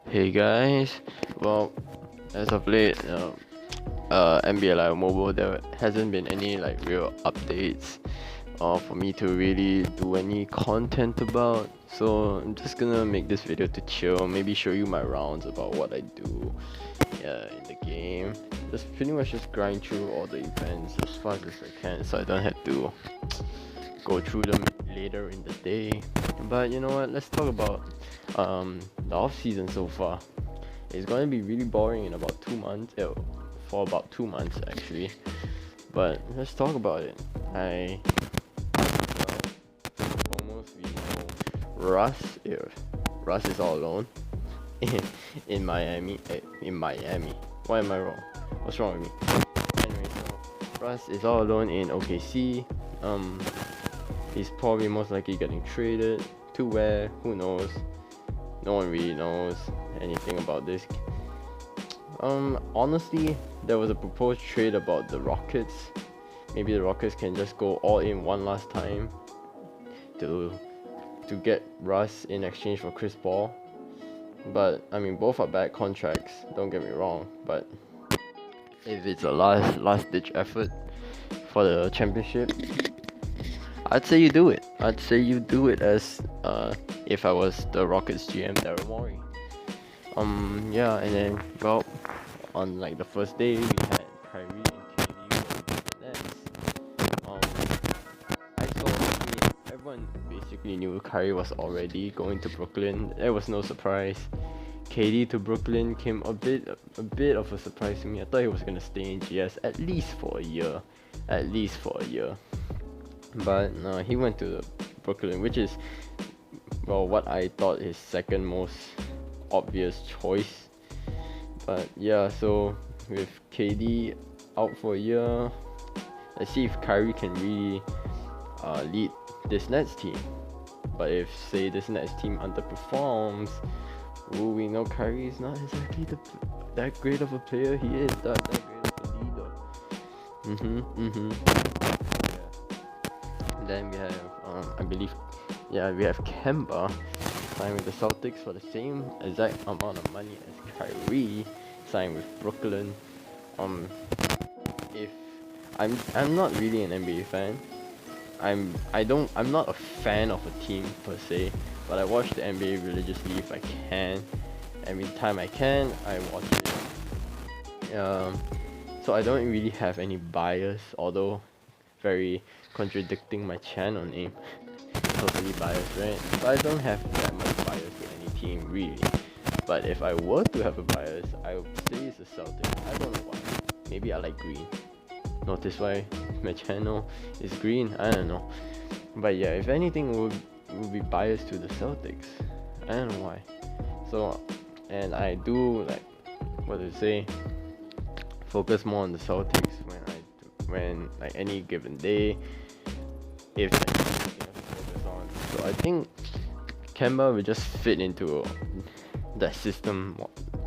Hey guys, well, as of late, NBA Live Mobile, there hasn't been any like real updates for me to really do any content about. So I'm just gonna make this video to chill, maybe show you my rounds about what I do in the game. Just pretty much just grind through all the events as fast as I can, so I don't have to go through them later in the day. But you know what? Let's talk about the off season so far. It's going to be really boring in about 2 months. For about 2 months actually. But let's talk about it. Almost we know Russ. Russ is all alone in Miami. In Miami. Why am I wrong? What's wrong with me? Anyway, so Russ is all alone in OKC. He's probably most likely getting traded to where? Who knows? No one really knows anything about this. Honestly, there was a proposed trade about the Rockets. Maybe the Rockets can just go all in one last time to get Russ in exchange for Chris Paul. But I mean, both are bad contracts. Don't get me wrong. But if it's a last ditch effort for the championship, I'd say you do it. I'd say you do it as if I was the Rockets GM, Daryl Morey. Yeah, and then on like the first day we had Kyrie and KD with the Nets. I saw everyone basically knew Kyrie was already going to Brooklyn. There was no surprise. KD to Brooklyn came a bit of a surprise to me. I thought he was gonna stay in GS at least for a year. But no, he went to Brooklyn, which is what I thought his second most obvious choice. But yeah, so with KD out for a year, let's see if Kyrie can really lead this Nets team. But if say this Nets team underperforms, we know Kyrie is not exactly that great of a player. He is that great of a leader. Then we have we have Kemba signed with the Celtics for the same exact amount of money as Kyrie signed with Brooklyn. If I'm not really an NBA fan. I'm not a fan of a team per se, but I watch the NBA religiously if I can. Every time I can, I watch it. So I don't really have any bias, although very contradicting my channel name. Totally biased, right? But I don't have that much bias to any team really. But if I were to have a bias, I would say it's the Celtics. I don't know why. Maybe I like green. Notice why my channel is green? I don't know. But yeah, if anything, would be biased to the Celtics. I don't know why. So, and I do focus more on the Celtics when like any given day, if like, something else to focus on. So I think Kemba will just fit into that system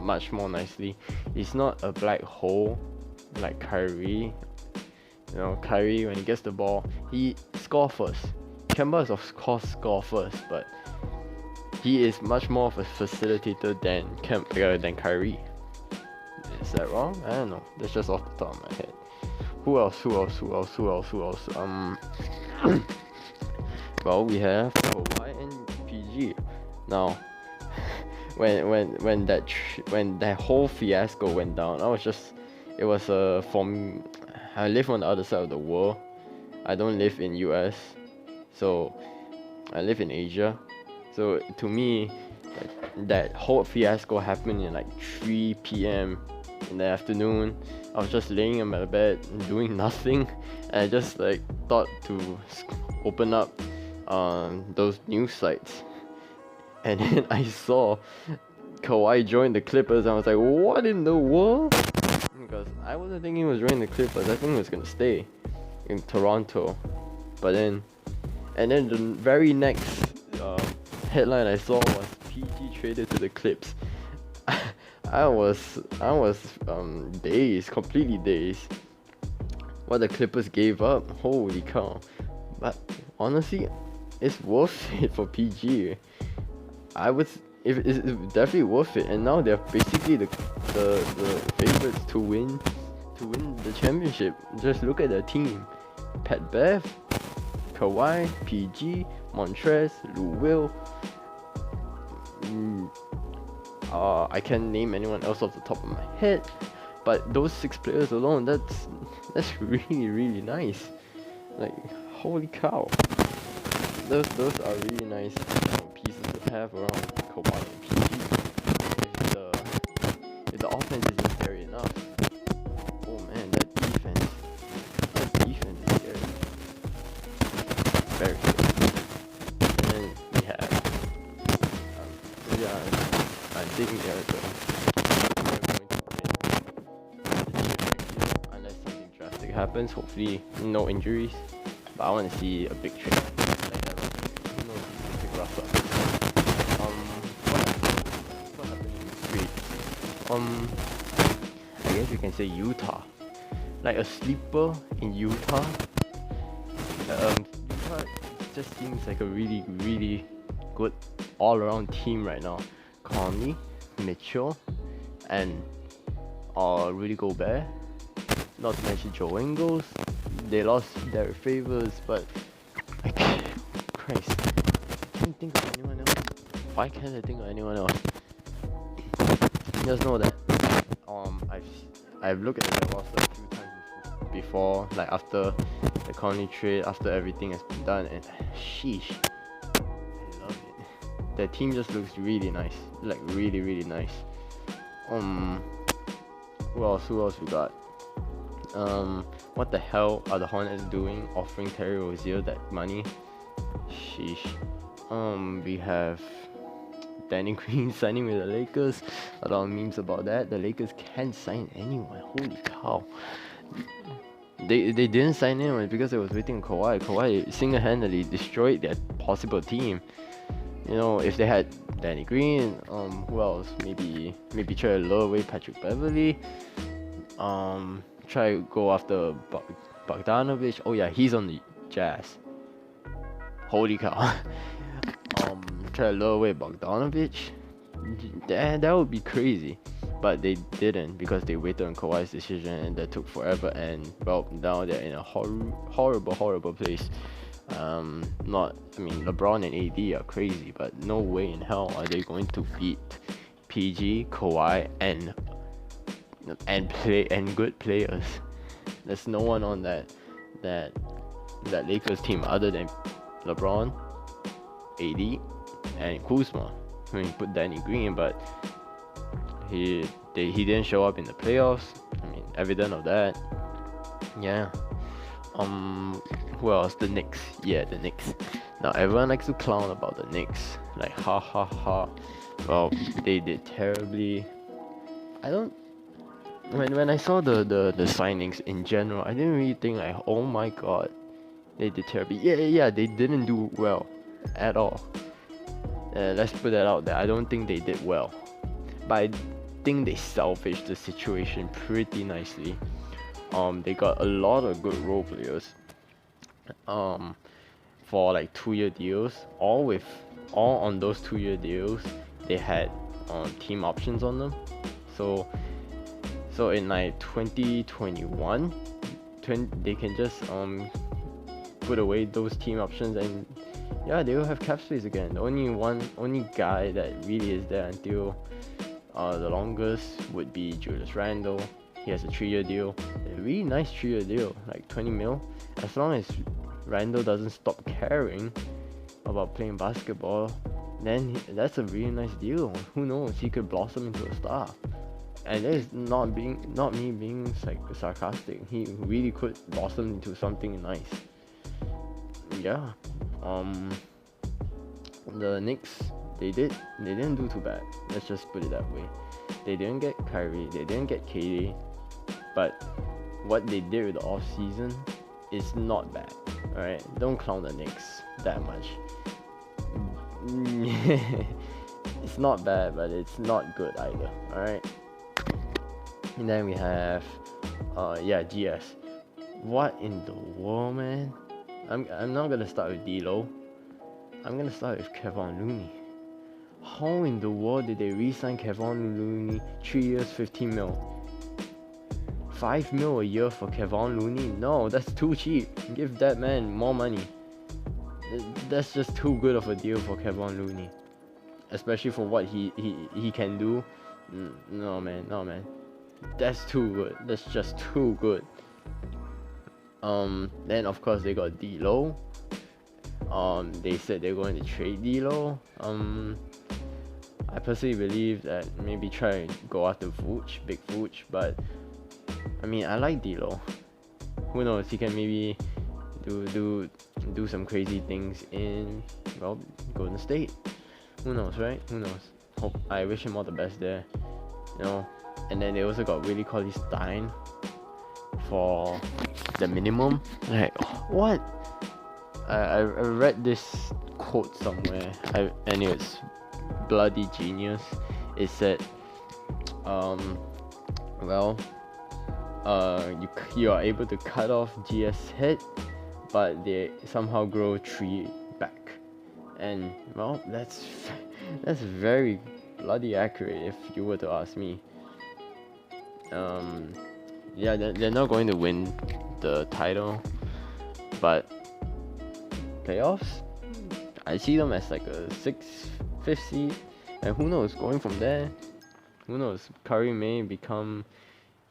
much more nicely. He's not a black hole like Kyrie. You know, Kyrie, when he gets the ball, he score first. Kemba is of course score first, but he is much more of a facilitator than Kyrie. Is that wrong? I don't know. That's just off the top of my head. Who else? Well, we have Kawhi and PG. Now, when that whole fiasco went down, it was I live on the other side of the world. I don't live in US, so I live in Asia. So to me, that whole fiasco happened in like 3 p.m. in the afternoon. I was just laying in my bed doing nothing, and I just like thought to open up those news sites, and then I saw Kawhi join the Clippers. I was like, what in the world? Because I wasn't thinking he was joining the Clippers. I think he was gonna stay in Toronto. But then the very next headline I saw was PG traded to the Clips. I was completely dazed. What the Clippers gave up, holy cow! But honestly, it's worth it for PG. if it's definitely worth it. And now they're basically the favorites to win the championship. Just look at their team: Pat Bev, Kawhi, PG, Montrez, Lou Will. I can't name anyone else off the top of my head, but those 6 players alone, that's really nice. Like, holy cow, those are really nice pieces to have around Kawhi and PG. If the offense isn't scary enough, oh man, that defense is scary, very scary. And then we have I think they're going to win the chip unless something drastic happens. Hopefully, no injuries. But I want to see a big trade like that. Who knows? Pick Russ up. What happened in the streets? I guess you can say Utah. Like a sleeper in Utah. Utah just seems like a really good all-around team right now. Conley, Mitchell, and Rudy Gobert. Not to mention Joe Ingles. They lost their favors, but Christ, I can't think of anyone else. Why can't I think of anyone else? Just know that I've looked at the roster a few times before, like after the Conley trade, after everything has been done, and sheesh, I love it. The team just looks really nice, like really nice. Who else we got? What the hell are the Hornets doing, offering Terry Rozier that money? Sheesh. We have Danny Green signing with the Lakers. A lot of memes about that. The Lakers can't sign anyone. Holy cow. They didn't sign anyone because they was waiting on Kawhi. Kawhi single-handedly destroyed their possible team. You know, if they had Danny Green, who else? Maybe try to lure away Patrick Beverly. Try to go after Bogdanovich. Oh yeah, he's on the Jazz. Holy cow. Try to lure away Bogdanovich. That would be crazy. But they didn't because they waited on Kawhi's decision and that took forever. And well, now they're in a horrible place. LeBron and AD are crazy, but no way in hell are they going to beat PG, Kawhi, and good players. There's no one on that Lakers team other than LeBron, AD, and Kuzma. I mean, put Danny Green, but he didn't show up in the playoffs. I mean, evident of that. Yeah. Who else? The Knicks. Yeah, the Knicks. Now everyone likes to clown about the Knicks. Like, ha ha ha. Well, they did terribly. When I saw the signings in general, I didn't really think like, oh my god, they did terribly. Yeah, they didn't do well at all. Let's put that out there. I don't think they did well, but I think they salvaged the situation pretty nicely. They got a lot of good role players. For like 2-year deals, all on those 2-year deals, they had team options on them. So in like 2021, they can just put away those team options and yeah, they will have cap space again. The only guy that really is there until the longest would be Julius Randle. He has a 3-year deal, a really nice 3-year deal, like 20 mil. As long as Randle doesn't stop caring about playing basketball, then that's a really nice deal. Who knows? He could blossom into a star. And that is not me being sarcastic. He really could blossom into something nice. Yeah. The Knicks, they didn't do too bad. Let's just put it that way. They didn't get Kyrie, they didn't get KD, but what they did with the off season is not bad. All right, don't clown the Knicks that much. It's not bad, but it's not good either. All right. And then we have, GS. What in the world, man? I'm not gonna start with D'Lo. I'm gonna start with Kevon Looney. How in the world did they re-sign Kevon Looney 3 years, 15 mil? 5 mil a year for Kevon Looney? No, that's too cheap. Give that man more money. That's just too good of a deal for Kevon Looney, especially for what he can do. No man, that's too good. That's just too good. Then of course they got D'Lo. They said they're going to trade D'Lo. I personally believe that maybe try and go after Vooch, big Vooch, but I mean I like D'Lo. Who knows? He can maybe do some crazy things in, well, Golden State. Who knows, right? Who knows? I wish him all the best there. You know. And then they also got Willie Cauley-Stein for the minimum. Like what? I read this quote somewhere. And it's bloody genius. It said, you are able to cut off GS head, but they somehow grow tree back. And well, that's very bloody accurate if you were to ask me. Yeah, they're not going to win the title, but playoffs, I see them as like a 5th seed, and who knows, going from there, who knows, Curry may become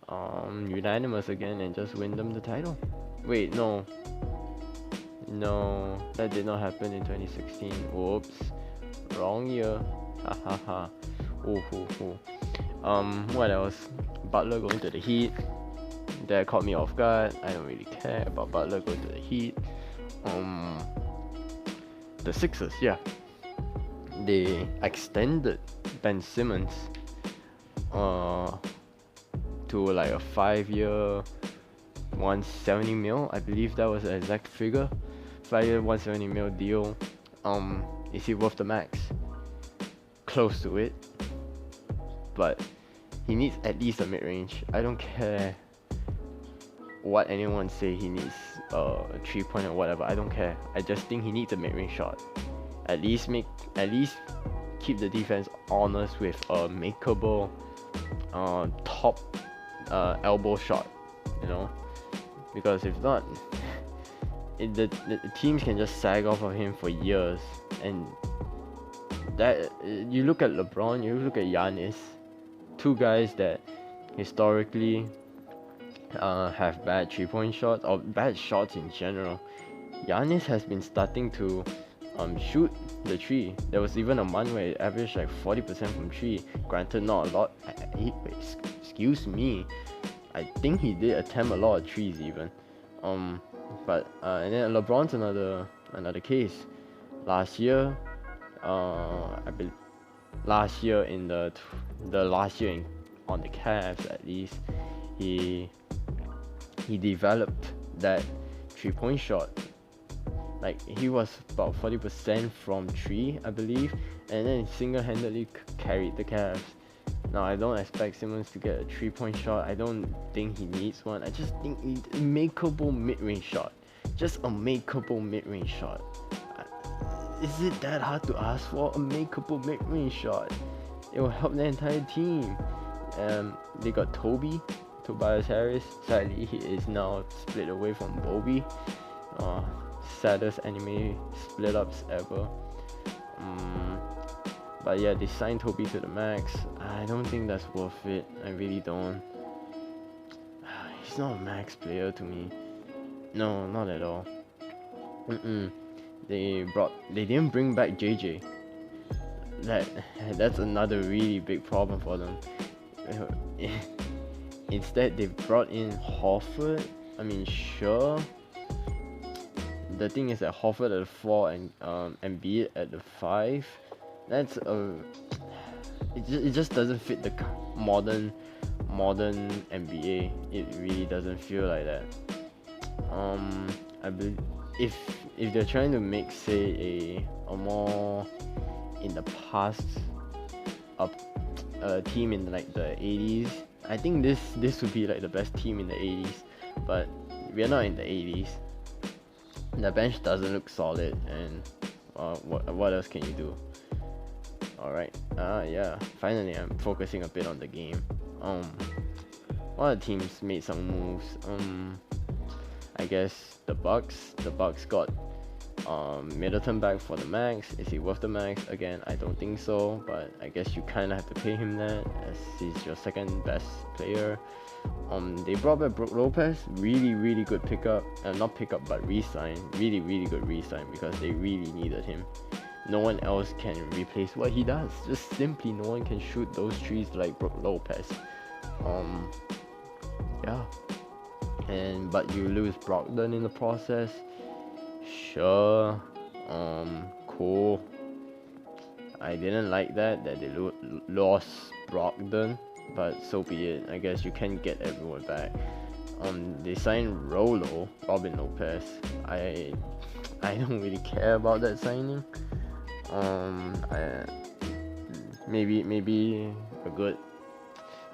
unanimous again and just win them the title. Wait, no, that did not happen in 2016. Whoops, wrong year. Ha ha ha. What else? Butler going to the Heat. That caught me off guard. I don't really care about Butler going to the Heat. The Sixers, yeah. They extended Ben Simmons to like a 5-year, 170 mil. I believe that was the exact figure. 5-year, 170 mil deal. Is he worth the max? Close to it. But he needs at least a mid-range. I don't care what anyone say he needs a 3-point or whatever. I don't care. I just think he needs a mid-range shot. At least keep the defense honest with a makeable top elbow shot, you know, because if not, the teams can just sag off of him for years. And that, you look at LeBron, you look at Giannis, two guys that historically have bad 3-point shots or bad shots in general. Giannis has been starting to shoot the 3. There was even a month where it averaged like 40% from 3. Granted, not a lot. Excuse me, I think he did attempt a lot of 3s even. But and then LeBron's another case. Last year, I believe last year on the Cavs at least, he developed that 3-point shot. Like, he was about 40% from 3, I believe, and then single-handedly carried the Cavs. Now, I don't expect Simmons to get a 3-point shot. I don't think he needs one. I just think he needs a makeable mid-range shot. Just a makeable mid-range shot. Is it that hard to ask for? A makeable mid-range shot. It will help the entire team. They got Tobias Harris. Sadly, he is now split away from Bobby. Saddest anime split ups ever. But yeah, they signed Toby to the max. I don't think that's worth it. I really don't. He's not a max player to me. No, not at all. They didn't bring back JJ. That's another really big problem for them. Instead, they brought in Horford. I mean, sure. The thing is that Horford at the 4 and Embiid at the 5. That's it just doesn't fit the modern NBA. It really doesn't feel like that. I believe if they're trying to make, say, a more in the past a team in like the 80s, I think this would be like the best team in the 80s. But we're not in the 80s. The bench doesn't look solid, and what else can you do? Alright, yeah, finally I'm focusing a bit on the game. One of the teams made some moves. I guess the Bucks got Middleton back for the max. Is he worth the max? Again, I don't think so, but I guess you kind of have to pay him that as he's your second best player. They brought back Brook Lopez, really good pickup. Not pickup, but re-sign. Really good re-sign because they really needed him. No one else can replace what he does. Just simply, no one can shoot those trees like Brook Lopez. Yeah. But you lose Brogdon in the process. Sure. Cool. I didn't like that they lost Brogdon, but so be it. I guess you can get everyone back. They signed Robin Lopez. I don't really care about that signing. Maybe a good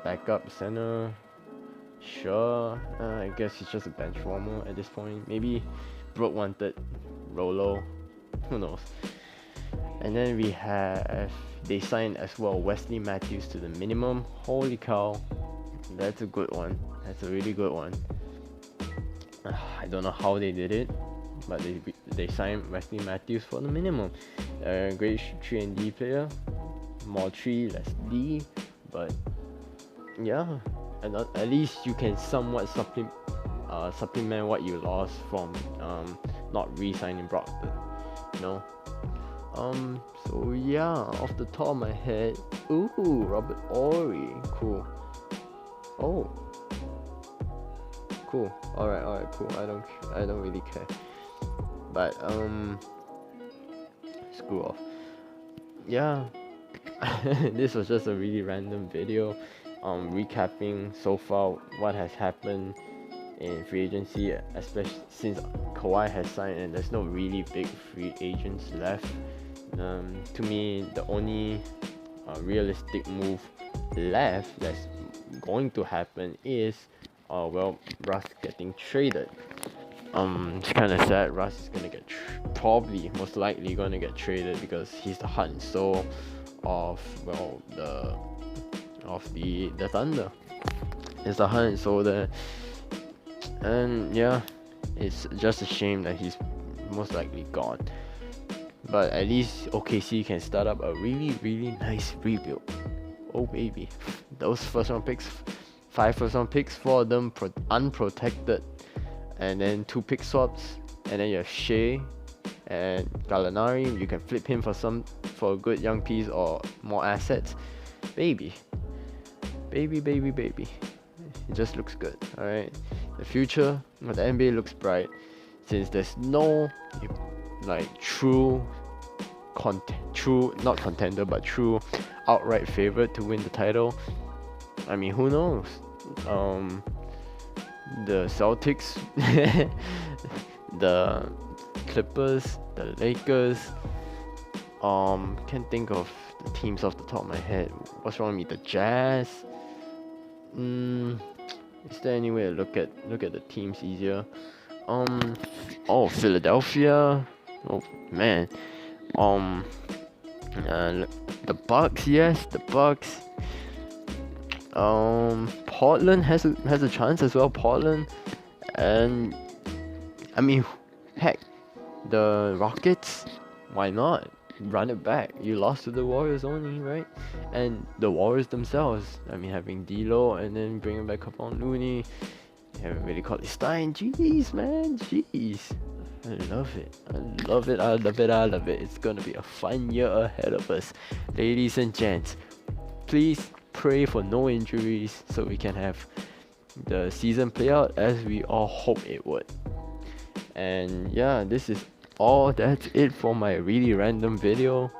backup center. Sure. I guess he's just a bench warmer at this point. Maybe Brook wanted Rolo. Who knows? And then they signed as well Wesley Matthews to the minimum. Holy cow, that's a good one. That's a really good one. I don't know how they did it, but they signed Wesley Matthews for the minimum. Great 3 and D player, more 3, less D, but yeah, and at least you can somewhat supplement what you lost from not re-signing Brogdon, you know. So yeah, off the top of my head, Robert Ory, cool. Oh, cool. All right, cool. I don't really care. But screw off. Yeah, this was just a really random video, recapping so far what has happened in free agency, especially since Kawhi has signed and there's no really big free agents left. To me, the only realistic move left that's going to happen is Russ getting traded. It's kind of sad. Russ is gonna get probably most likely gonna get traded because he's the heart and soul of the Thunder. It's the heart and soul there, and yeah, it's just a shame that he's most likely gone. But at least OKC can start up a really nice rebuild. Oh baby, those 5 first round picks, 4 of them unprotected, and then 2 pick swaps, and then you have Shea and Gallinari. You can flip him for a good young piece or more assets. Baby. It just looks good. Alright, the future of the NBA looks bright since there's no true not contender but true outright favorite to win the title. I mean, who knows? The Celtics, the Clippers, the Lakers. Can't think of the teams off the top of my head. What's wrong with me? The Jazz. Is there any way to look at the teams easier? Philadelphia. Oh man. The Bucks. Yes, the Bucks. Portland has a chance as well. Portland, and I mean, heck, the Rockets. Why not run it back? You lost to the Warriors only, right? And the Warriors themselves. I mean, having D'Lo and then bringing back Kevon Looney. You haven't really caught the Stein. Jeez, man. Jeez. I love it. It's gonna be a fun year ahead of us, ladies and gents. Please pray for no injuries so we can have the season play out as we all hope it would. And yeah, this is all. That's it for my really random video.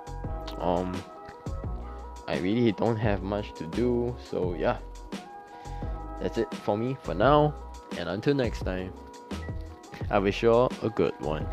I really don't have much to do, so yeah, that's it for me for now, and until next time, I wish you all a good one.